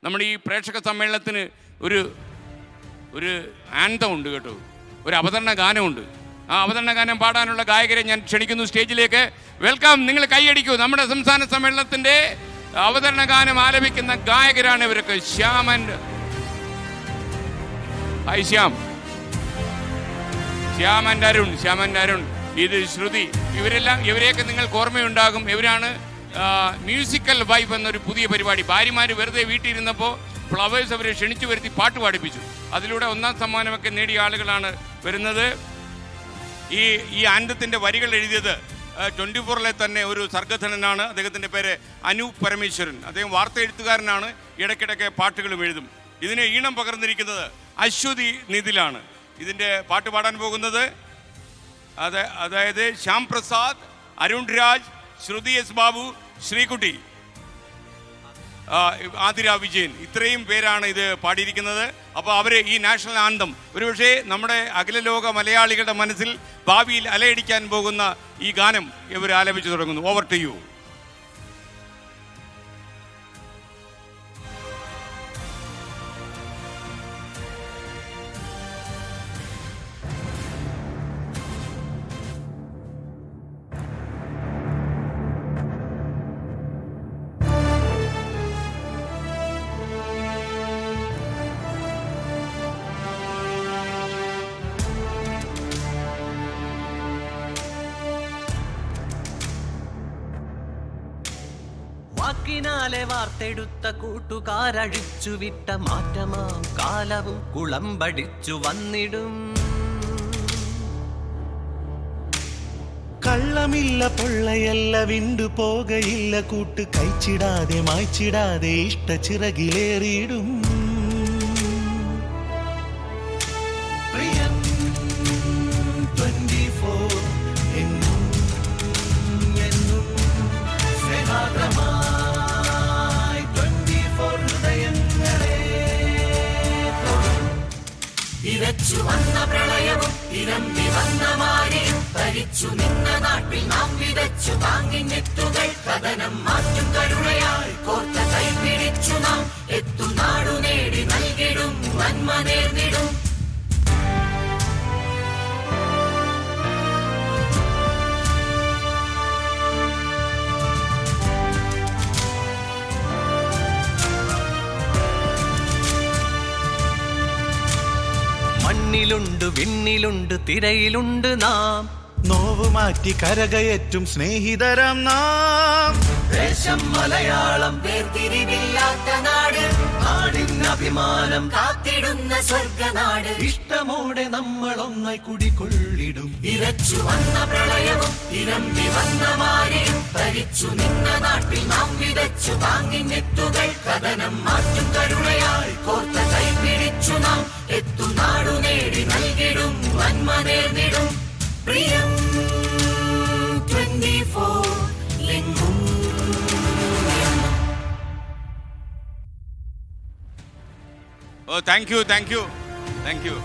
നമ്മുടെ ഈ പ്രേക്ഷക സമ്മേളനത്തിന് ഒരു ഒരു ആന്തം ഉണ്ട് കേട്ടോ, ഒരു അവതരണ ഗാനമുണ്ട്. ആ അവതരണ ഗാനം പാടാനുള്ള ഗായകരെ ഞാൻ ക്ഷണിക്കുന്നു സ്റ്റേജിലേക്ക്. വെൽക്കം. നിങ്ങൾ കൈയടിക്കൂ. നമ്മുടെ സംസ്ഥാന സമ്മേളനത്തിൻ്റെ അവതരണ ഗാനം ആലപിക്കുന്ന ഗായകരാണ് ഇവരൊക്കെ. Shyam and hi Shyam and Arun, ഇത് ശ്രുതി. ഇവരെയൊക്കെ നിങ്ങൾക്ക് ഓർമ്മയുണ്ടാകും. ഇവരാണ് മ്യൂസിക്കൽ വൈബ് എന്നൊരു പുതിയ പരിപാടി. ഭാര്യമാർ വെറുതെ വീട്ടിലിരുന്നപ്പോൾ ഫ്ലവേഴ്സ് അവരെ ക്ഷണിച്ചു വരുത്തി പാട്ട് പാടിപ്പിച്ചു. അതിലൂടെ 1ാം സമ്മാനമൊക്കെ നേടിയ ആളുകളാണ് വരുന്നത്. ഈ ആനന്ദത്തിൻ്റെ വരികൾ എഴുതിയത് 24-ലെ തന്നെ ഒരു സർഗധനനാണ്. അദ്ദേഹത്തിൻ്റെ പേര് അനൂപ് പരമേശ്വരൻ. അദ്ദേഹം വാർത്ത എഴുത്തുകാരനാണ്. ഇടയ്ക്കിടയ്ക്ക് പാട്ടുകളും എഴുതും. ഇതിനെ ഈണം പകർന്നിരിക്കുന്നത് അശ്വതി നിതിലാണ്. ഇതിൻ്റെ പാട്ട് പാടാൻ പോകുന്നത് അതായത് ശ്യാം പ്രസാദ്, അരുൺ രാജ്, ശ്രുതി എസ് ബാബു, ശ്രീകുട്ടി, ആതിര വിജയൻ, ഇത്രയും പേരാണ് ഇത് പാടിയിരിക്കുന്നത്. അപ്പോൾ അവർ ഈ നാഷണൽ ആന്തം ഒരുപക്ഷെ നമ്മുടെ അഖില ലോക മലയാളികളുടെ മനസ്സിൽ ഭാവിയിൽ അലയടിക്കാൻ പോകുന്ന ഈ ഗാനം ഇവർ ആലപിച്ചു തുടങ്ങുന്നു. Over to you. വാക്കിനാലെ വാർത്തെടുത്ത കൂട്ടുകാരഴിച്ചു വിട്ട മാറ്റമാം കാലവും കുളമ്പടിച്ചു വന്നിടും. കള്ളമില്ല പൊള്ളയല്ല വിണ്ടു പോകയില്ല കൂട്ട് കൈച്ചിടാതെ മായ്ച്ചിടാതെ ഇഷ്ട ചിറകിലേറിയിടും. ഇരച്ചു വന്ന പ്രളയവും ഇരമ്പി വന്ന മാരിയും ഭരിച്ചു നിന്ന നാട്ടിൽ നാം വിതച്ചു താങ്ങിനെത്തുകൾ കഥനം മാറ്റും കരുണയായി കോർത്ത കൈ പിടിച്ചു നാം എത്തു നാടു നേടി നൽകിടും നന്മ നേർന്നിടും. മണ്ണിലുണ്ട് വിണ്ണിലുണ്ട് തിരയിലുണ്ട് നാം, നോവ് മാറ്റി കരകയറ്റും സ്നേഹിതരാം നാം. ദേശം മലയാളം വേർതിരിവില്ലാത്ത നാട്, നാടിന് അഭിമാനം കാത്തിടുന്ന സ്വർഗനാട്. ഇഷ്ടമോടെ നമ്മൾ ഒന്നായി കുടികൊള്ളിടും. ഇരച്ചു വന്ന പ്രളയവും ഇരമ്പി വന്ന മാരിയും ഭരിച്ചു നിന്ന നാട്ടിൽ നാം വിതച്ചു താങ്ങിനെത്തുകൾ കഥനം മാറ്റും കരുണയായി കോർത്ത കൈ പിടിച്ചു നാം എത്തു നാടു നേടി നൽകിടും നന്മ നേർന്നിടും. പ്രിയം 24 എങ്ങും. ഓ താങ്ക് യു.